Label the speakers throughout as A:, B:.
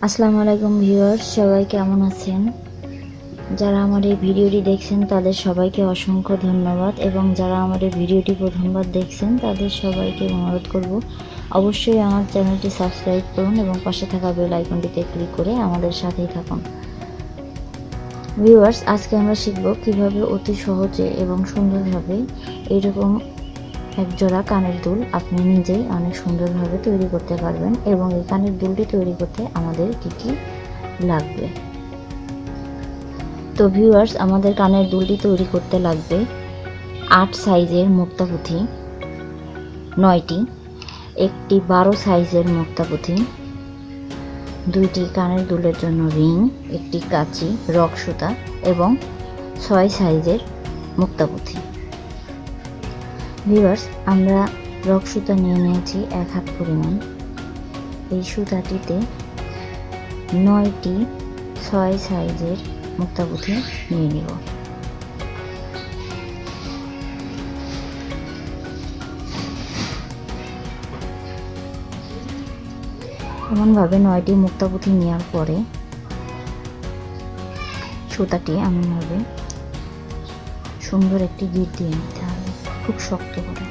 A: আসসালামু আলাইকুম ভিউয়ার্স, সবাই কেমন আছেন? যারা আমার এই ভিডিওটি দেখছেন তাদের সবাইকে অসংখ্য ধন্যবাদ, এবং যারা আমার এই ভিডিওটি প্রথমবার দেখছেন তাদের সবাইকে অনুরোধ করব অবশ্যই আমার চ্যানেলটি সাবস্ক্রাইব করুন এবং পাশে থাকা বেল আইকনটিতে ক্লিক করে আমাদের সাথেই থাকুন। ভিউয়ার্স, আজকে আমরা শিখব কিভাবে অতি সহজে এবং সুন্দরভাবে এইরকম একজোড়া কানের দুল আপনি নিজেই অনেক সুন্দরভাবে তৈরি করতে পারবেন। এবং এই কানের দুলটি তৈরি করতে আমাদের কি লাগবে। তো ভিউয়ার্স, আমাদের কানের দুলটি তৈরি করতে লাগবে 8 সাইজের মুক্তা পুঁথি 9টি, একটি 12 সাইজের মুক্তা পুঁথি, 2টি কানের দুলের জন্য রিং, একটি কাঁচি, রক সুতা এবং 6 সাইজের মুক্তা পুঁথি। ভিউয়ার্স, আমরা রক সুতা নিয়ে নিয়েছি 1 হাত পরিমাণ। এই সুতাটিতে 9টি 6 সাইজের মুক্তা পুঁথি নিয়ে নিব। এমনভাবে 9টি মুক্তা পুঁথি নেওয়ার পরে সুতাটি এমনভাবে সুন্দর একটি গিঁট দিয়ে নিতে হবে, খুব শক্ত করে।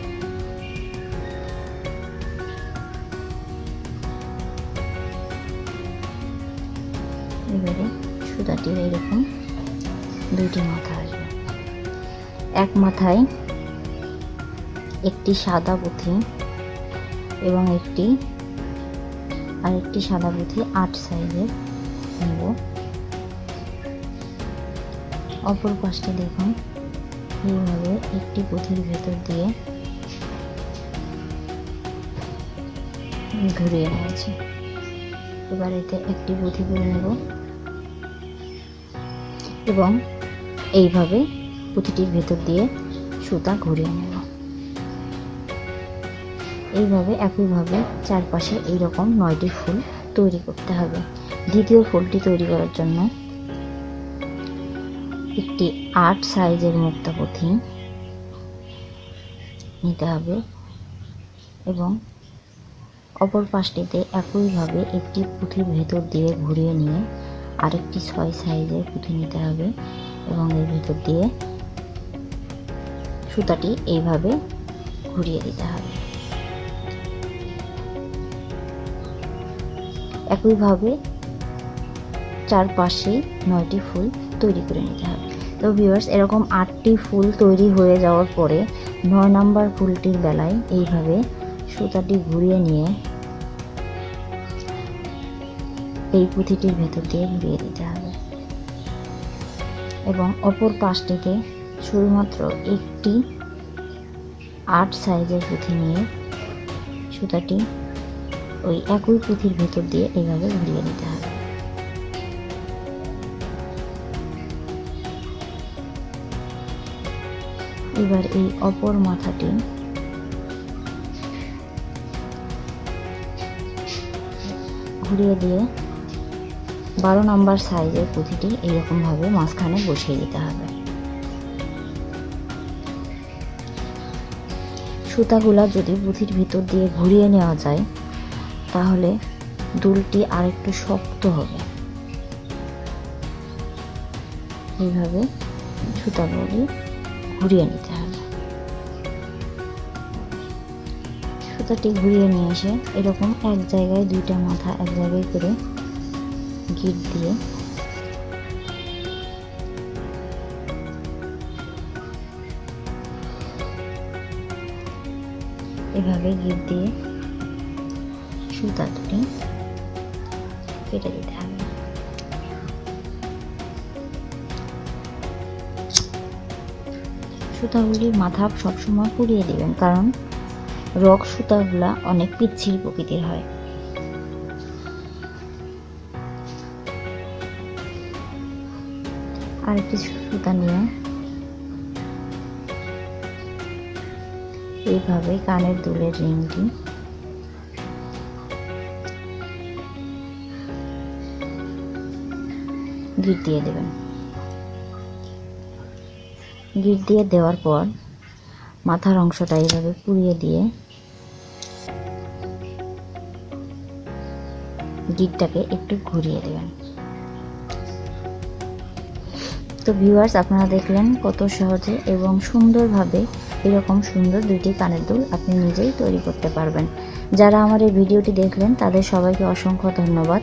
A: এবারে সুতাটির এইরকম 2টি মাথা আসবে। এক মাথায় একটি সাদা পুঁথি এবং আরেকটি সাদা পুঁথি 8 সাইজের নেব। অপর পাশটি দেখুন, এইভাবে একটি পুঁথির ভেতর দিয়ে ঘুরিয়ে নিয়েছি। এবার এতে একটি পুঁথি করে নেব এবং এইভাবে পুঁথিটির ভেতর দিয়ে সুতা ঘুরিয়ে নেব। এইভাবে একইভাবে চারপাশে এইরকম 9টি ফুল তৈরি করতে হবে। দ্বিতীয় ফুলটি তৈরি করার জন্য একটি 8 সাইজের মুক্তা পুঁথি নিতে হবে এবং অপর পাশটিতে একইভাবে একটি পুঁথির ভেতর দিয়ে ঘুরিয়ে নিয়ে আরেকটি 6 সাইজের পুঁথি নিতে হবে এবং এর ভেতর দিয়ে সুতাটি এইভাবে ঘুরিয়ে দিতে হবে। একইভাবে চারপাশে 9টি ফুল তৈরি করে নিতে হবে। তো ভিউয়ার্স, এরকম 8টি ফুল তৈরি হয়ে যাওয়ার পরে 9 নম্বর ফুলটির বেলায় এইভাবে সুতাটি ঘুরিয়ে নিয়ে এই পুঁথিটির ভেতর দিয়ে ঘুরিয়ে দিতে হবে এবং অপর পাশটিতে শুধুমাত্র একটি 8 সাইজের পুঁথি নিয়ে সুতাটি ওই একই পুঁথির ভেতর দিয়ে এইভাবে ঘুরিয়ে দিতে হবে। এবার এই অপর মাথাটি ঘুরিয়ে দিয়ে 12 নম্বর সাইজের পুঁথিটি এইরকম ভাবে মাঝখানে বসিয়ে দিতে হবে। সুতাগুলা যদি পুঁথির ভিতর দিয়ে ঘুরিয়ে নেওয়া যায় তাহলে দুলটি আরেকটু শক্ত হবে। এইভাবে সুতাগুলি ঘুরিয়ে নিতে হবে। সুতাটি ঘুরিয়ে নিয়ে এসে এরকম এক জায়গায় 2টা মাথা এক জায়গায় করে গিঁট দিয়ে এভাবে গিঁট দিয়ে সুতাটি কেটে দিতে হবে। সুতাগুলির মাথা সবসময় পুড়িয়ে দিবেন, কারণ রক সুতাগুলা অনেক পিচ্ছিল প্রকৃতির হয়। আর একটি সুতা নিয়ে এইভাবে কানের দুলের রিংটি গিঁট দিয়ে দেবেন। গিঁট দিয়ে দেওয়ার পর মাথার অংশটা এইভাবে পুড়িয়ে দিয়ে গিঁটটাকে একটু ঘুরিয়ে দেবেন। তো ভিউয়ার্স, আপনারা দেখলেন কত সহজে এবং সুন্দরভাবে এরকম সুন্দর দুইটি কানের দুল আপনি নিজেই তৈরি করতে পারবেন। যারা আমার এই ভিডিওটি দেখলেন তাদের সবাইকে অসংখ্য ধন্যবাদ,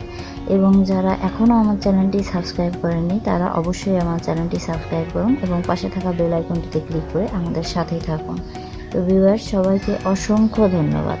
A: এবং যারা এখনও আমার চ্যানেলটি সাবস্ক্রাইব করেননি তারা অবশ্যই আমার চ্যানেলটি সাবস্ক্রাইব করুন এবং পাশে থাকা বেল আইকনটিতে ক্লিক করে আমাদের সাথেই থাকুন। তো ভিউয়ার্স, সবাইকে অসংখ্য ধন্যবাদ।